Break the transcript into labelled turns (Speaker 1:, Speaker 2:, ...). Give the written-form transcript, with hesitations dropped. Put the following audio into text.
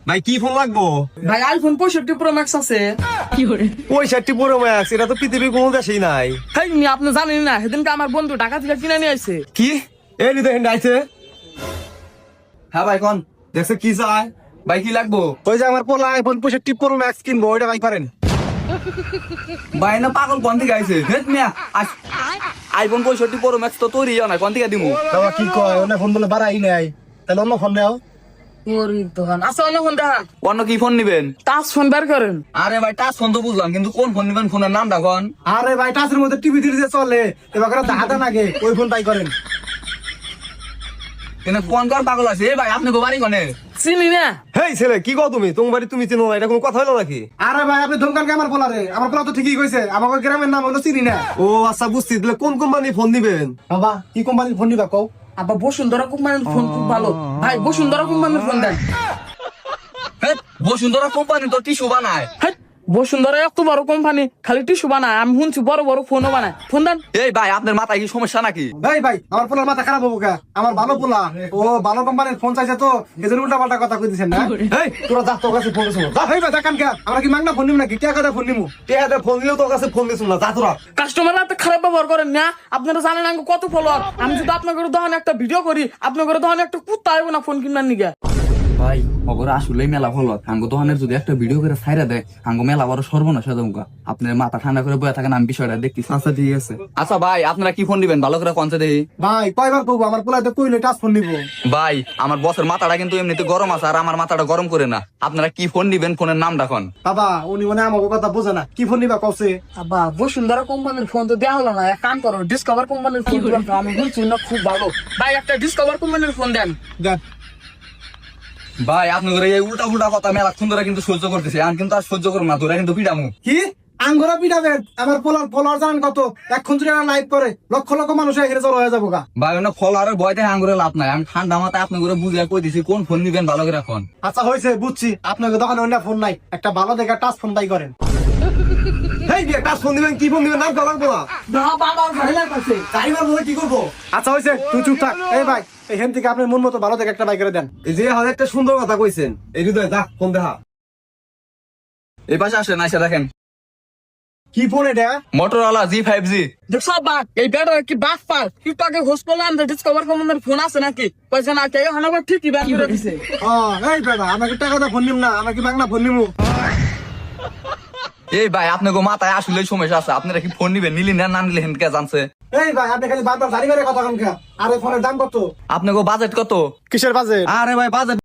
Speaker 1: ভাই কি ফোন লাগবো?
Speaker 2: ভাই আইফোন 65 প্রো ম্যাক্স আছে।
Speaker 1: 65 প্রো ম্যাক্স, এটা তো পৃথিবীর কোনো দেশেই নাই।
Speaker 2: হেই মি আপনি জানেন না, সেদিনকে আমার বন্ধু ঢাকা থেকে কিনে নিয়ে আইছে।
Speaker 1: কি এই দেখেন আইছে?
Speaker 3: হ্যাঁ ভাই কোন
Speaker 1: দেখছে কি চায়?
Speaker 3: ভাই কি লাগবো?
Speaker 1: ওই যে আমার পোলা আইফোন 65 প্রো ম্যাক্স কিনবো, ওইটা ভাই পারেন?
Speaker 3: ভাই না পাগল কোন থেকে আইছে? হেট মিয়া আইফোন 65 প্রো ম্যাক্স তো তৈরি হয় না, কোন থেকে দিমু?
Speaker 1: বাবা কি কয়, ওনা ফোন বলে বাড়াই নাই, তাহলে অন্য ফোন নাও।
Speaker 2: ওরে দোকান আছে, অন্য ফোন দেখান।
Speaker 3: অন্য কি ফোন নিবেন?
Speaker 2: টাচ ফোন বের করেন।
Speaker 3: আরে ভাই টাচ ফোন তো বুঝলাম, কিন্তু কোন ফোন নিবেন? ফোনের নামটা কোন?
Speaker 1: আরে ভাই টাচের মধ্যে টিভি দিলে যে চলে, এবার করে দাদা নাগে ওই ফোন তাই করেন।
Speaker 3: কিন্তু কোন কার পাগল আছে? ভাই আপনি গো বাড়ি কোনে?
Speaker 2: চিনি না।
Speaker 1: হেই ছেলে কি কও তুমি? তোমার বাড়ি তুমি চিনো না, এটা কোনো কথা হলো নাকি? আরে ভাই আপনি ধমকানকে আমার পোলা রে, আমার পোলা তো ঠিকই কইছে, আমাকে গ্রামের নাম হলো চিনি না। ও আচ্ছা বুঝছি, তাহলে কোন কোম্পানি ফোন দিবেন? বাবা কি কোম্পানির ফোন নিবা কও?
Speaker 2: আব্বা বসুন্ধরা কোম্পানির ফোন খুব ভালো। ভাই বসুন্ধরা কোম্পানির ফোন দেন।
Speaker 3: হেট বসুন্ধরা কোম্পানি তো টিস্যু বানায়।
Speaker 2: হেই, বসুন্ধরা এত বড় কোম্পানি, খালি টিস্যু বানায়। আমি শুনছি বড় বড় ফোনও বানায়। ফোন দেন।
Speaker 3: এই ভাই আপনার মাথায় কি সমস্যা নাকি?
Speaker 1: ভাই ভাই আমার পোলার মাথা খারাপ হবো কা? আমার ভালো পোলা, ও ভালো কোম্পানির ফোন চাইছে তো এদের উল্টা পাল্টা কথা কই দিছেন না? এই তোরা যা তোর কাছে ফোন দিছ না। যা ভাই ভাই দেখান কা, আমরা কি মাগনা ফোন নিব নাকি? টাকা দে ফোন নিমু। টাকা দে ফোন নিলেও তোর কাছে ফোন দিছ না, যা তোরা।
Speaker 2: কাস্টমাররা তো খারাপ ব্যবহার করেন না। আপনারা জানেন আমি কত ফলোয়ার। আমি যদি আপনাদের দোকানে একটা ভিডিও করি, আপনাদের দোকানে একটা কুত্তা আইব না ফোন কিনার নিগে।
Speaker 3: ভাই অগর আসলেই মেলা ভালো। আঙ্গ দোকানের যদি একটা ভিডিও করে ছাইরা দেয়, আঙ্গ মেলা বড় সর্বনাশ হয়ে যাবো। আপনার মাথা ঠান্ডা করে বয়ে থাকেন, আমি বিষয়টা দেখতেছি।
Speaker 1: আচ্ছা ঠিক আছে।
Speaker 3: আচ্ছা ভাই আপনারা কি ফোন দিবেন? ভালো করে কনসে দেই।
Speaker 1: ভাই কয়বার কইবো, আমার পোলা তো কইলে টাচ ফোন নিব।
Speaker 3: ভাই আমার বসের মাথাটা কিন্তু এমনিতে গরম আছে, আর আমার মাথাটা গরম করে না। আপনারা কি ফোন নিবেন? ফোনের নাম ডাকন।
Speaker 1: বাবা উনি মানে আমাকে কথা বোঝে না, কি ফোন নিবা কওছে?
Speaker 2: আব্বা বসুন্ধরা কোম্পানির ফোন তো দেওয়া হলো না, এক কাম করো ডিসকভার কোম্পানির ফোন দিবেন। আমি বলছি না খুব ভালো। ভাই একটা ডিসকভার কোম্পানির ফোন দেন।
Speaker 1: দেন।
Speaker 3: ভাই আপনি করে এই উল্টা উল্টা কথা মেলা সুন্দর কিন্তু সহ্য করতেছে, আমি কিন্তু আর সহ্য করবো না, তোরা কিন্তু পিটামু।
Speaker 1: কি আঙ্গরা পিটাবে? আমার পোলার ফলোয়ার জানেন কত? এখন যদি লাইভ করে লক্ষ লক্ষ মানুষ এখানে জড়ো হয়ে যাবো গা।
Speaker 3: ভাই অনেক ফল আর ভয়তে আঙ্গুরে লাভ নাই। আমি ঠান্ডা মাথায় আপনি করে বুঝে কই দিছি কোন ফোন নিবেন ভালো করে এখন।
Speaker 1: আচ্ছা হয়েছে বুঝছি, আপনাকে দোকানে অন্য ফোন নাই, একটা ভালো দেখে টাচ ফোন বাই করেন। হেই বিয়ে টাচ ফোন দিবেন, কি ফোন দিবেন নাম কল লাগবো না।
Speaker 2: বাবার ভালো লাগছে।
Speaker 1: ড্রাইভার বলে কি করবো? আচ্ছা হয়েছে, তুই চুপ থাক। এই ভাই এখান থেকে আপনার মন মতো ভালো দেখে একটা বাই করে দেন। এই যে হাজার একটা সুন্দর কথা কইছেন, এই হৃদয় দেখ ফোন দেখা।
Speaker 3: এই পাশে আসেন, এসে দেখেন
Speaker 1: কি ফোন এটা?
Speaker 3: Motorola G5G।
Speaker 2: দেখছো বাক এই বেটা কি বাক পার একটু আগে হোস্ট করলাম যে ডিসকভার কোম্পানির ফোন আছে নাকি পয়সা না কে হানাবার ঠিকই ব্যান করে দিছে।
Speaker 1: ও এই বেটা আমাকে টাকা দা ফোন নিম না, আমাকে বাংলা ফোন নিমু।
Speaker 3: এই ভাই আপনি গো মাথায় আসলে সমস্যা আছে। আপনারা কি ফোন নিবেন? নিলি না না নিলে হেনকে জানছে।
Speaker 1: এই ভাই আপনি খালি বারবার গাড়ি করে কথা কন কা? আর এই ফোনের দাম কত?
Speaker 3: আপনি গো বাজেট কত?
Speaker 1: কিসের বাজেট?
Speaker 3: আরে ভাই বাজেট